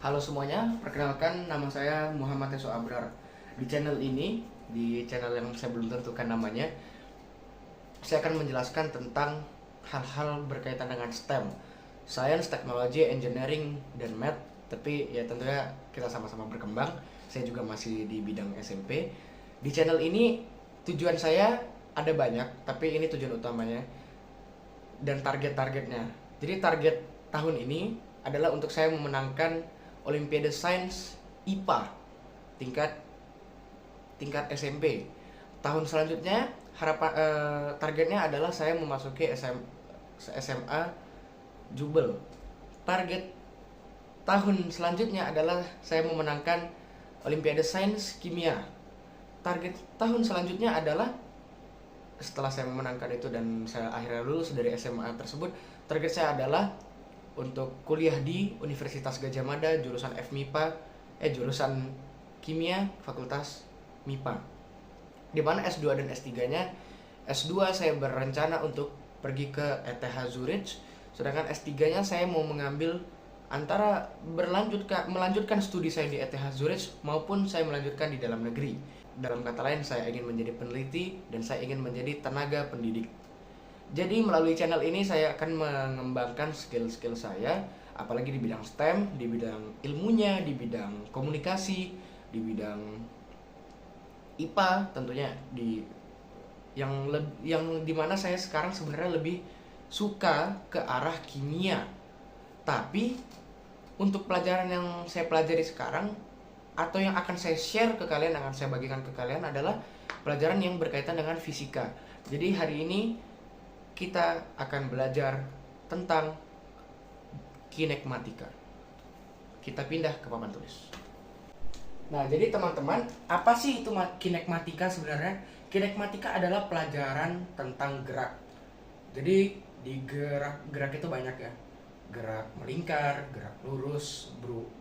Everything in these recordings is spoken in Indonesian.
Halo semuanya, perkenalkan nama saya Muhammad Teso Abrar. Di channel ini, di channel yang saya belum tentukan namanya, saya akan menjelaskan tentang hal-hal berkaitan dengan STEM, Science, Technology, Engineering, dan Math. Tapi ya tentunya kita sama-sama berkembang. Saya juga masih di bidang SMP. Di channel ini tujuan saya ada banyak, tapi ini tujuan utamanya dan target-targetnya. Jadi target tahun ini adalah untuk saya memenangkan Olimpiade Sains IPA tingkat SMP. Tahun selanjutnya targetnya adalah saya memasuki SMA Jubel. Target tahun selanjutnya adalah saya memenangkan Olimpiade Sains Kimia. Target tahun selanjutnya adalah setelah saya memenangkan itu dan saya akhirnya lulus dari SMA tersebut, target saya adalah untuk kuliah di Universitas Gadjah Mada jurusan jurusan Kimia Fakultas MIPA. Di mana S2 dan S3-nya, S2 saya berencana untuk pergi ke ETH Zurich, sedangkan S3-nya saya mau mengambil antara melanjutkan studi saya di ETH Zurich maupun saya melanjutkan di dalam negeri. Dalam kata lain, saya ingin menjadi peneliti dan saya ingin menjadi tenaga pendidik. Jadi melalui channel ini saya akan mengembangkan skill-skill saya, apalagi di bidang STEM, di bidang ilmunya, di bidang komunikasi, di bidang IPA tentunya, yang dimana saya sekarang sebenarnya lebih suka ke arah kimia. Tapi untuk pelajaran yang saya pelajari sekarang atau yang akan saya share ke kalian, akan saya bagikan ke kalian adalah pelajaran yang berkaitan dengan fisika. Jadi hari ini kita akan belajar tentang kinekmatika. Kita pindah ke papan tulis. Nah, jadi teman-teman, apa sih itu kinekmatika sebenarnya? Kinekmatika adalah pelajaran tentang gerak. Jadi di gerak itu banyak ya. Gerak melingkar, gerak lurus,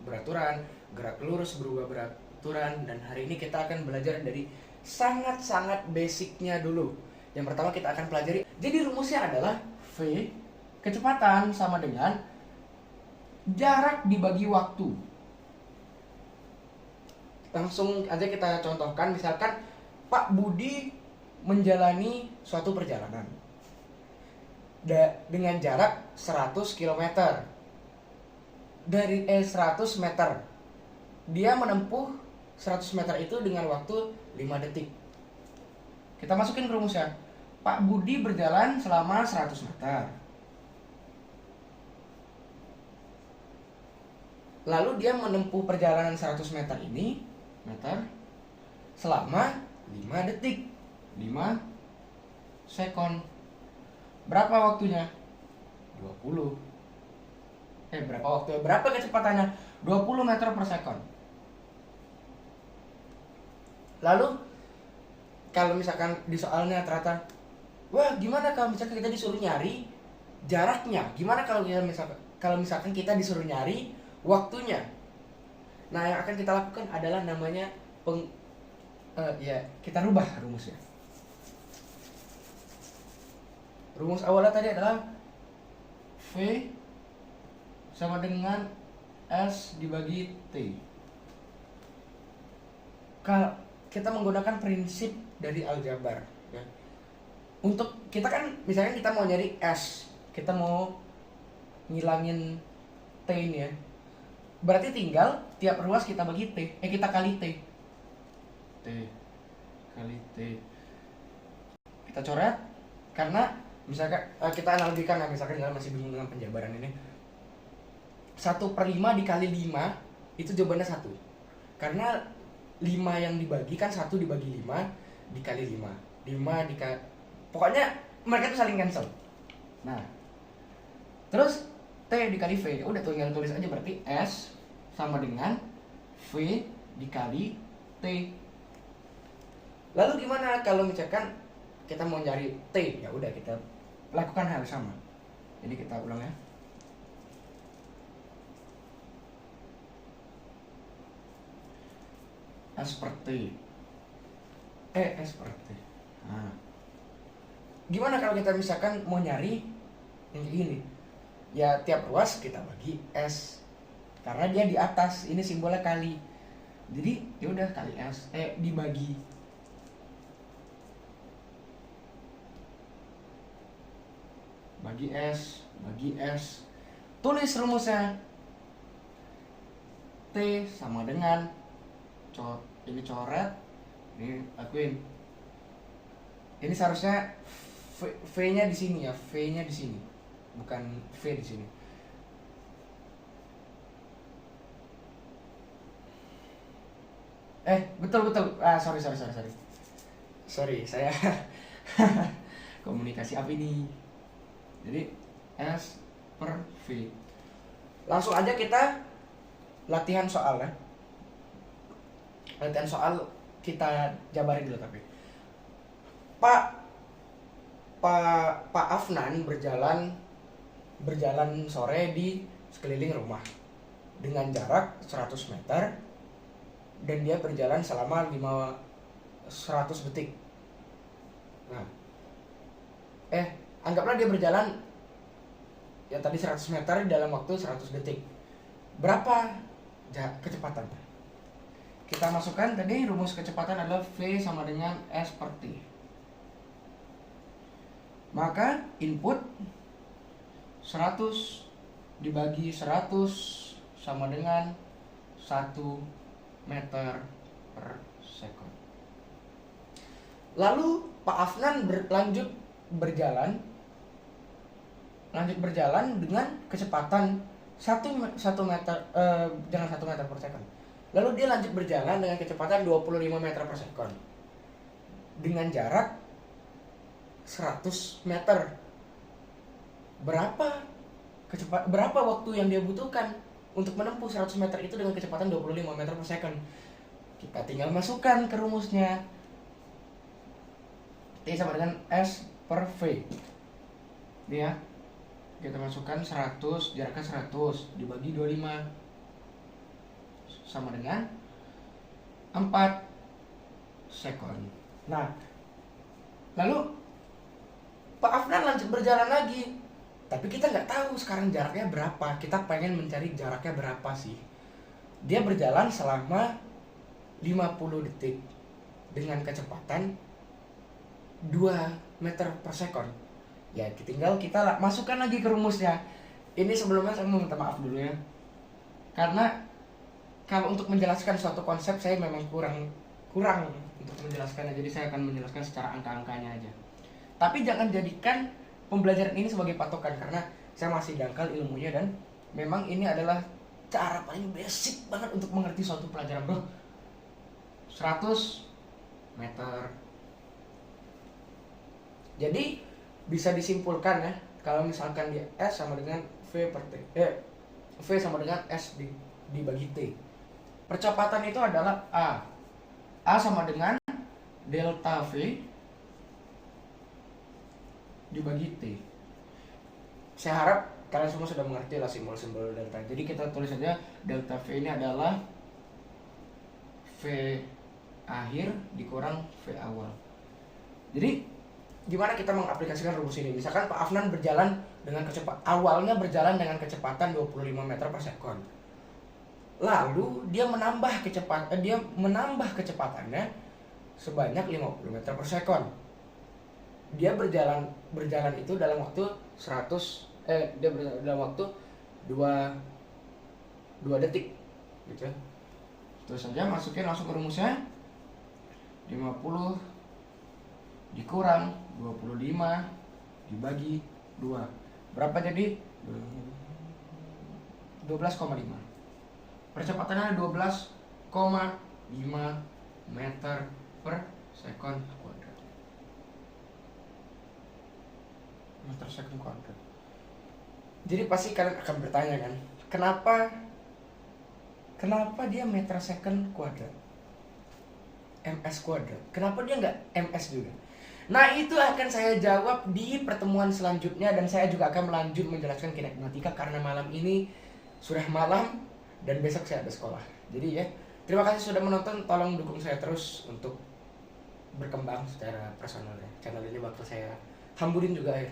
beraturan, gerak lurus berubah beraturan, dan hari ini kita akan belajar dari sangat-sangat basicnya dulu. Yang pertama kita akan pelajari. Jadi rumusnya adalah V kecepatan sama dengan jarak dibagi waktu. Langsung aja kita contohkan, misalkan Pak Budi menjalani suatu perjalanan dengan jarak 100 km. Dari 100 meter. Dia menempuh 100 meter itu dengan waktu 5 detik. Kita masukin ke rumusnya. Pak Budi berjalan selama 100 meter. Lalu dia menempuh perjalanan 100 meter ini selama 5 detik. 5 sekon. Berapa waktunya? 20. Berapa kecepatannya? 20 meter per sekon. Lalu kalau misalkan di soalnya ternyata, wah gimana kalau misalkan kita disuruh nyari jaraknya? Gimana kalau misalkan kita disuruh nyari waktunya? Nah, yang akan kita lakukan adalah namanya kita rubah rumusnya. Rumus awalnya tadi adalah V sama dengan S dibagi T. Kalau kita menggunakan prinsip dari aljabar ya. Untuk kita kan misalnya kita mau nyari S, kita mau ngilangin T ini ya. Berarti tinggal tiap ruas kita bagi T, kita kali T. T kali T. Kita coret karena misalkan kita analogikan, misalkan kalian masih bingung dengan penjabaran ini. 1/5 dikali 5 itu jawabannya 1. Karena 5 yang dibagi kan 1 dibagi 5 dikali 5 dikali, pokoknya mereka tuh saling cancel. Nah, terus T dikali V, udah tinggal tulis aja, berarti S sama dengan V dikali T. Lalu gimana kalau misalkan kita mau nyari T? Ya udah, kita lakukan hal sama. Jadi kita ulang ya. S per T. S per T. Nah, gimana kalau kita misalkan mau nyari yang gini? Ya tiap ruas kita bagi S karena dia di atas, ini simbolnya kali. Jadi ya udah kali S dibagi bagi S. Tulis rumusnya. T sama dengan ini coret, ini lakuin. Ini seharusnya V-nya di sini ya, V-nya di sini. Bukan V di sini. Betul. Sorry. Sorry, saya komunikasi apa ini? Jadi S per V. Langsung aja kita latihan soal ya. Latihan soal kita jabarin dulu tapi. Pak Afnan berjalan sore di sekeliling rumah dengan jarak 100 meter dan dia berjalan selama 100 detik. Nah, anggaplah dia berjalan ya tadi 100 meter dalam waktu 100 detik. Berapa kecepatannya? Kita masukkan tadi rumus kecepatan adalah V sama dengan S per T. Maka input 100 dibagi 100 sama dengan 1 meter per second. Lalu Pak Afnan lanjut berjalan dengan kecepatan 1 meter jangan 1 meter per second. Lalu dia lanjut berjalan dengan kecepatan 25 meter per second dengan jarak 100 meter. Berapa waktu yang dia butuhkan untuk menempuh 100 meter itu dengan kecepatan 25 meter per second? Kita tinggal masukkan ke rumusnya. T sama dengan S per V. Ini ya. Kita masukkan 100, jaraknya 100 dibagi 25 sama dengan 4 second. Nah, lalu Pak Afnan lanjut berjalan lagi. Tapi kita nggak tahu sekarang jaraknya berapa. Kita pengen mencari jaraknya berapa sih. Dia berjalan selama 50 detik dengan kecepatan 2 meter per second. Ya, tinggal kita masukkan lagi ke rumusnya. Ini sebelumnya saya mau minta maaf dulu ya. Karena kalau untuk menjelaskan suatu konsep saya memang kurang untuk menjelaskannya. Jadi saya akan menjelaskan secara angka-angkanya aja. Tapi jangan jadikan pembelajaran ini sebagai patokan karena saya masih dangkal ilmunya dan memang ini adalah cara paling basic banget untuk mengerti suatu pelajaran, bro. 100 meter. Jadi bisa disimpulkan ya, kalau misalkan dia S sama dengan V per T, V sama dengan S dibagi T. Percepatan itu adalah A sama dengan delta V dibagi T. Saya harap kalian semua sudah mengerti lah simbol-simbol delta. Jadi kita tulis saja delta V ini adalah V akhir dikurang V awal. Jadi gimana kita mengaplikasikan rumus ini? Misalkan Pak Afnan awalnya berjalan dengan kecepatan 25 meter per second. Lalu dia menambah kecepatannya sebanyak 50 meter per second. Dia berjalan itu dalam waktu 2 detik gitu. Terus saja masukin langsung ke rumusnya. 50 dikurang 25 dibagi 2. Berapa jadi? 12,5. Percepatannya 12,5 meter per second kuadrat. Meter second kuadrat. Jadi pasti kalian akan bertanya kan, kenapa dia meter second kuadrat? MS kuadrat. Kenapa dia nggak MS juga? Nah, itu akan saya jawab di pertemuan selanjutnya dan saya juga akan melanjut menjelaskan kinematika karena malam ini sudah malam dan besok saya ada sekolah. Jadi ya, terima kasih sudah menonton. Tolong dukung saya terus untuk berkembang secara personal ya. Channel ini bakal saya hamburin juga ya.